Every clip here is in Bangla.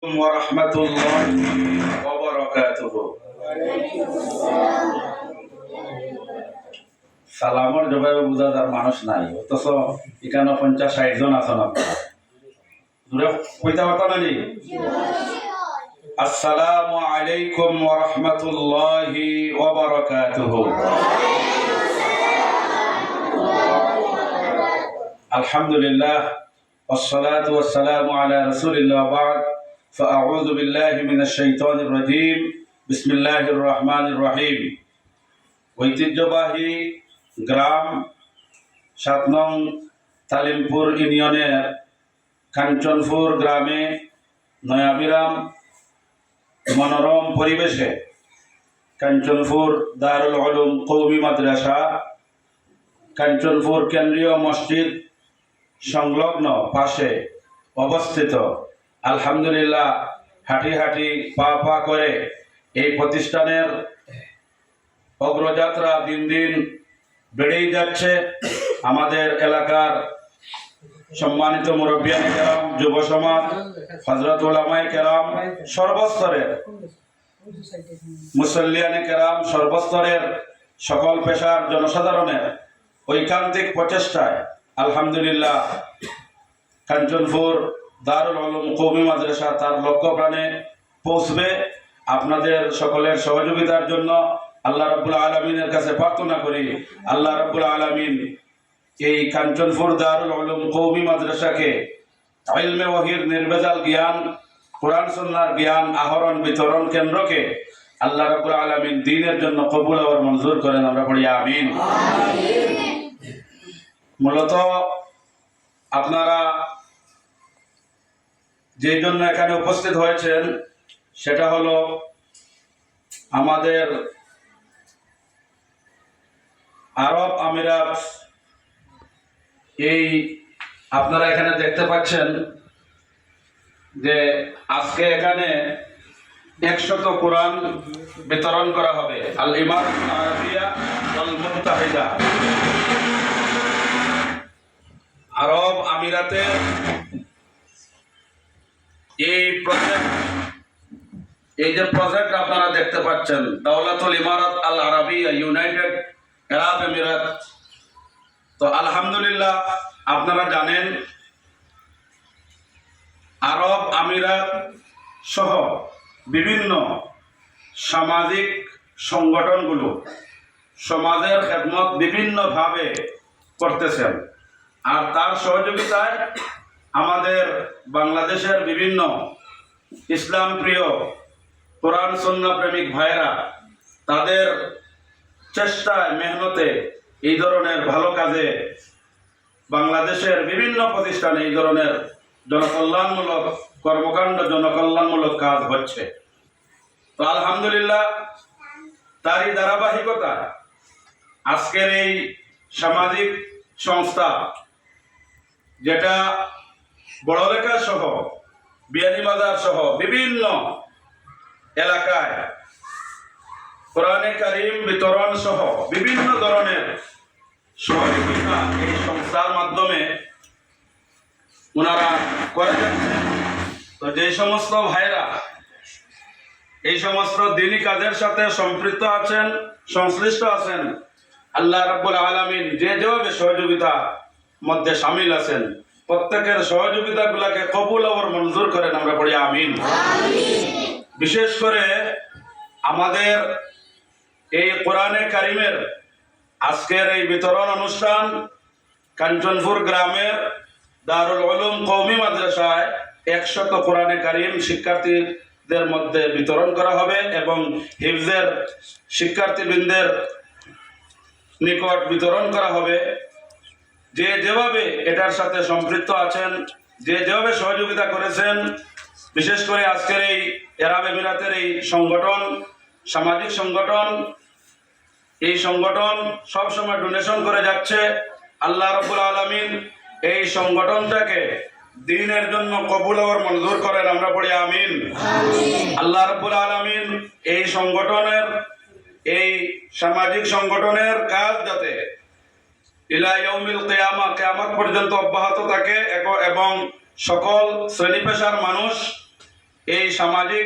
ورحمة الله وبركاته সালামর জবাবে বুঝাদার মানুষ নাই, অথচ এখানে 50-60 জন আছেন। আপনারা দূরে কইতে পারতা না? আসসালামু আলাইকুম ওয়া রাহমাতুল্লাহি ওয়া বারাকাতুহু। আলহামদুলিল্লাহ والصلاة والسلام على رسول الله بعد فأعوذ بالله من الشيطان الرجيم بسم الله الرحمن الرحيم। ঐতিহ্যবাহী গ্রাম 7 নং তালিমপুর ইউনিয়নের কাঞ্চনপুর গ্রামে নয়াবিরাম মনোরম পরিবেশে কাঞ্চনপুর দারুল উলুম কওমি মাদ্রাসা, কাঞ্চনপুর কেন্দ্রীয় মসজিদ সংলগ্ন পাশে অবস্থিত। আলহামদুলিল্লাহ, হাঁটি হাঁটি পা পা করে এই প্রতিষ্ঠানের অগ্রযাত্রা দিন দিন বেড়েই যাচ্ছে। আমাদের এলাকার সম্মানিত মুরব্বিয়ানে কেরাম, যুব সমাজ, হযরত উলামায়ে কেরাম, সর্বস্তরের মুসল্লিয়ানে কেরাম, সর্বস্তরের সকল পেশার জনসাধারণের ঐকান্তিক প্রচেষ্টায় আলহামদুলিল্লাহ কাঞ্চনপুর দারুল উলুম কওমি মাদ্রাসা তার লক্ষ্য প্রাণে পৌঁছবে। আপনাদের সকলের সহযোগিতার জন্য আল্লাহ রাব্বুল আলামিনের কাছে প্রার্থনা করি, আল্লাহ রাব্বুল আলামিন এই কাঞ্চনপুর দারুল উলুম কওমি মাদ্রাসাকে ইলমে ওয়াহির নির্ভেজাল জ্ঞান, কোরআন সুন্নাহর জ্ঞান আহরণ বিতরণ কেন্দ্রকে আল্লাহ রাব্বুল আলামিন দ্বীনের জন্য কবুল আর মঞ্জুর করেন। আমরা পড়ি আমিন। মূলত আপনারা যে জন্য এখানে উপস্থিত হয়েছেন সেটা হলো আমাদের আরব আমিরাত। এই আপনারা এখানে দেখতে পাচ্ছেন যে আজকে এখানে 100 কোরআন বিতরণ করা হবে। আল ইমারাত আরাবিয়া ওয়াল মুত্তাহিদা, আরব আমিরাতে এই যে প্রজেক্ট আপনারা দেখতে পাচ্ছেন, দাওলাতুল ইমারাত আল আরাবিয়া ইউনাইটেড আরব আমিরাত। তো আলহামদুলিল্লাহ, আপনারা জানেন আরব আমিরাত সহ বিভিন্ন সামাজিক সংগঠনগুলো সমাজের খেদমত বিভিন্নভাবে করতেছেন, আর তার সহযোগিতায় আমাদের বাংলাদেশের বিভিন্ন ইসলাম প্রিয় কোরআন সুন্নাহ প্রেমিক ভাইয়েরা তাদের চেষ্টায় মেহনতে এই ধরনের ভালো কাজে বাংলাদেশের বিভিন্ন প্রতিষ্ঠানে এই ধরনের জনকল্যাণমূলক কর্মকাণ্ড, জনকল্যাণমূলক কাজ হচ্ছে। তো আলহামদুলিল্লাহ, তারই ধারাবাহিকতা আজকের এই সামাজিক সংস্থা, যেটা বড়লেখা সহ বিয়ানীবাজার সহ বিভিন্ন এলাকায় কোরআনে কারীম বিতরণ সহ বিভিন্ন ধরনের সহযোগিতা এই সংস্থার মাধ্যমে ওনারা করে যাচ্ছেন। তো যে সমস্ত ভাইরা এই সমস্ত দ্বীনি কাজের সাথে সম্পৃক্ত আছেন, সংশ্লিষ্ট আছেন, আল্লাহ রাব্বুল আলামিন যে যেভাবে সহযোগিতা মধ্যে শামিল আছেন প্রত্যেকের সহযোগিতাগুলোকে কবুল আর মঞ্জুর করেন। আমরা পড়ি আমিন। বিশেষ করে আমাদের এই কোরআনে কারীমের আজকের এই বিতরণ অনুষ্ঠান কাঞ্চনপুর গ্রামের দারুল উলুম কওমি মাদ্রাসায় 100 কোরআনে কারীম শিক্ষার্থীদের মধ্যে বিতরণ করা হবে এবং হিফজের শিক্ষার্থীবৃন্দের নিকট বিতরণ করা হবে। যে যেভাবে এটার সাথে সম্পৃক্ত আছেন, যে যেভাবে সহযোগিতা করেছেন, বিশেষ করে আজকের এই আরব আমিরাতের এই সংগঠন, সামাজিক সংগঠন, এই সংগঠন সবসময় ডোনেশন করে যাচ্ছে। আল্লাহ রাব্বুল আলামিন এই সংগঠনটাকে দ্বীনের জন্য কবুল আর মঞ্জুর করেন। আমরা পড়ি আমিন। আল্লাহ রাব্বুল আলামিন এই সংগঠনের, এই সামাজিক সংগঠনের কাজ যাতে ইলা ইয়াউমিল কিয়ামা, কিয়ামত পর্যন্ত অব্যাহত থাকে এবং সকল শ্রেণী পেশার মানুষ এই সামাজিক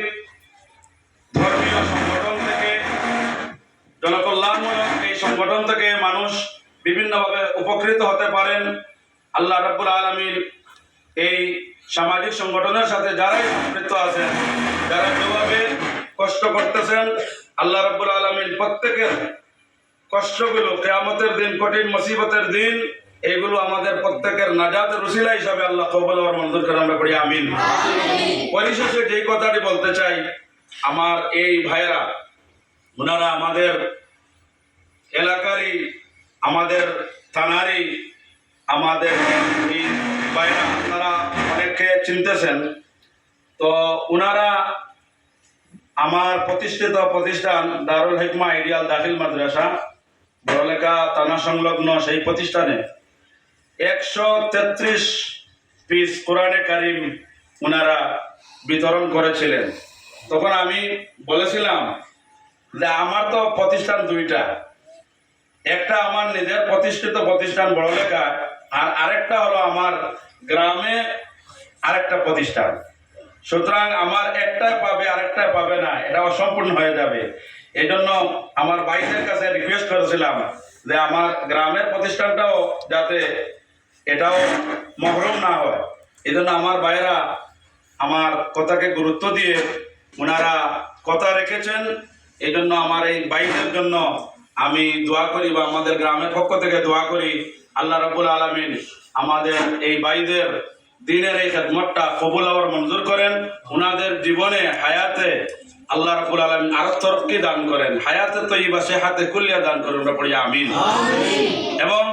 ধর্মীয় সংগঠন থেকে, জনকল্যাণমূলক এই সংগঠন থেকে মানুষ বিভিন্নভাবে উপকৃত হতে পারেন। আল্লাহ রাব্বুল আলামিন এই সামাজিক সংগঠনের সাথে যারাই সম্পৃক্ত আছেন, যারা যেভাবে কষ্ট করতেছেন, আল্লাহ রাব্বুল আলামিন প্রত্যেকের কষ্টগুলো কিয়ামতের দিন, কঠিন মুসিবতের দিন, এগুলো আমাদের প্রত্যেকের নাজাতের উসিলা হিসাবে আল্লাহ কবুল আর মঞ্জুর করে, আমরা পড়ি আমিন। পরিশেষে যেই কথাটি বলতে চাই, আমার এই ভাইরা, ওনারা আমাদের এলাকারই, আমাদের থানারই, আমাদের এই ভাইরা, আপনারা অনেককে চিনতেছেন। তো ওনারা আমার প্রতিষ্ঠিত প্রতিষ্ঠান দারুল হিকমা আইডিয়াল দাখিল মাদ্রাসা বড়লেখা থানা সংলগ্ন সেই প্রতিষ্ঠানে 133 পিস কোরআনে কারিম ওনারা বিতরণ করেছিলেন। তখন আমি বলেছিলাম যে আমার তো প্রতিষ্ঠান দুইটা, একটা আমার নিজের প্রতিষ্ঠিত প্রতিষ্ঠান বড়লেখা, আর আরেকটা হলো আমার গ্রামে আরেকটা প্রতিষ্ঠান। সুতরাং আমার একটাই পাবে আরেকটাই পাবে না, এটা অসম্পূর্ণ হয়ে যাবে। এই জন্য আমার ভাইদের কাছে রিকোয়েস্ট করেছিলাম যে আমার গ্রামের প্রতিষ্ঠানটাও যাতে এটাও মহরুম না হয়। এই জন্য আমার ভাইরা আমার কথাকে গুরুত্ব দিয়ে ওনারা কথা রেখেছেন। এই জন্য আমার এই ভাইদের জন্য আমি দোয়া করি, বা আমাদের গ্রামের পক্ষ থেকে দোয়া করি, আল্লাহ রাব্বুল আলামিন আমাদের এই ভাইদের দিনের এই খেদমতটা কবুল আর মঞ্জুর করেন। ওনাদের জীবনে হায়াতে আল্লাহ রাব্বুল আলামিন আরো তরক্কি দান করেন, হায়াতে তৈয়বা সেহাতে কুল্লিয়া দান করেন, আমরা পড়ি আমিন। এবং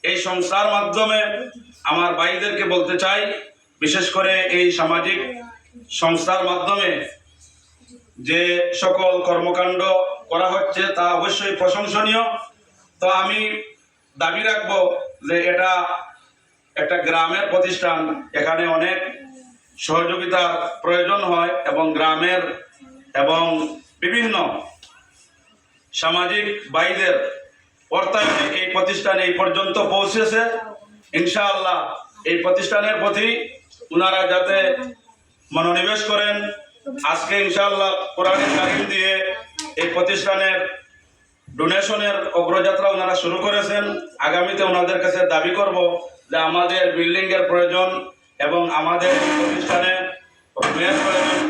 এই সংস্থার মাধ্যমে আমার ভাইদেরকে বলতে চাই, বিশেষ করে এই সামাজিক সংস্থার মাধ্যমে যে সকল কর্মকাণ্ড করা হচ্ছে তা অবশ্যই প্রশংসনীয়। তো আমি দাবি রাখবো যে এটা একটা গ্রামের প্রতিষ্ঠান, এখানে অনেক সহযোগিতার প্রয়োজন হয়, এবং গ্রামের এবং বিভিন্ন সামাজিক ভাইদের অর্থায়নে এই প্রতিষ্ঠান এই পর্যন্ত পৌঁছেছে। ইনশাআল্লাহ এই প্রতিষ্ঠানের প্রতি ওনারা যাতে মনোনিবেশ করেন। আজকে ইনশাআল্লাহ কোরআনের কারিম দিয়ে এই প্রতিষ্ঠানের ডোনেশনের অগ্রযাত্রা ওনারা শুরু করেছেন। আগামীতে ওনাদের কাছে দাবি করব যে আমাদের বিল্ডিং এর প্রয়োজন এবং আমাদের প্রতিষ্ঠানে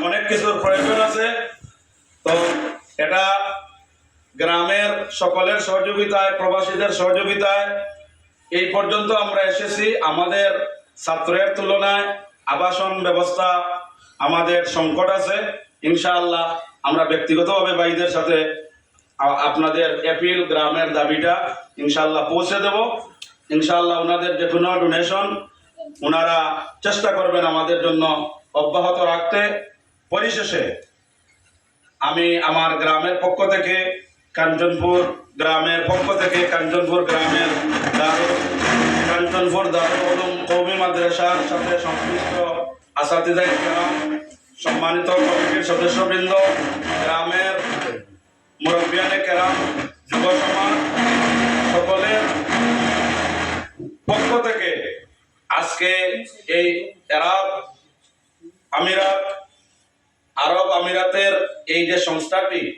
অনেক কিছুর প্রয়োজন আছে। তো এটা গ্রামের সকলের সহযোগিতায়, প্রবাসীদের সহযোগিতায় এই পর্যন্ত আমরা এসেছি। আমাদের ছাত্রের তুলনায় আবাসন ব্যবস্থা আমাদের সংকট আছে। ইনশাআল্লাহ আমরা ব্যক্তিগতভাবে ভাইদের সাথে আপনাদের অ্যাপিল, গ্রামের দাবিটা ইনশাআল্লাহ পৌঁছে দেব। ইনশাআল্লাহ ওনাদের যে কোনো ডোনেশন ওনারা চেষ্টা করবেন আমাদের জন্য অব্যাহত রাখতে। পরিশেষে আমি আমার গ্রামের পক্ষ থেকে, কাঞ্চনপুর গ্রামের পক্ষ থেকে, কাঞ্চনপুর গ্রামের কাঞ্চনপুর দারুল উলুম কওমি মাদ্রাসার সাথে সংশ্লিষ্ট আসাতিজায়ে কেরাম, সম্মানিত কমিটির সদস্যবৃন্দ, গ্রামের মুরব্বিয়ানে কেরাম, যুব সমাজ, সকলের পক্ষ থেকে আজকে এই আরব আমিরাতের এই যে সংস্থাটি